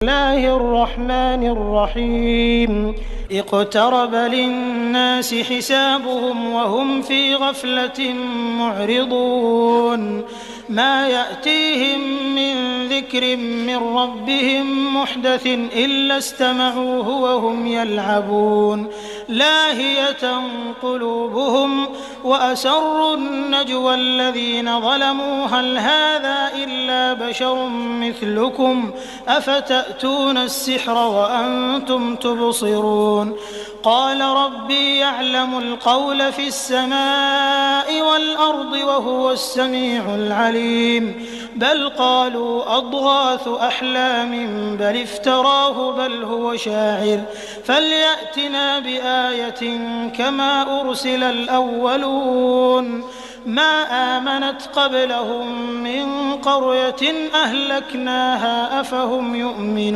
الله الرحمن الرحيم اقترب للناس حسابهم وهم في غفلة معرضون ما يأتيهم من ذكر من ربهم محدث إلا استمعوه وهم يلعبون لاهية قلوبهم وأسروا النجوى الذين ظلموا هل هذا إلا بشر مثلكم أفتأتون السحر وأنتم تبصرون قال ربي يعلم القول في السماء والأرض وهو السميع العليم بل قالوا أضغاث أحلام بل افتراه بل هو شاعر فليأتنا بآية كما أرسل الأولون ما آمنت قبلهم من قرية أهلكناها أفهم يؤمنون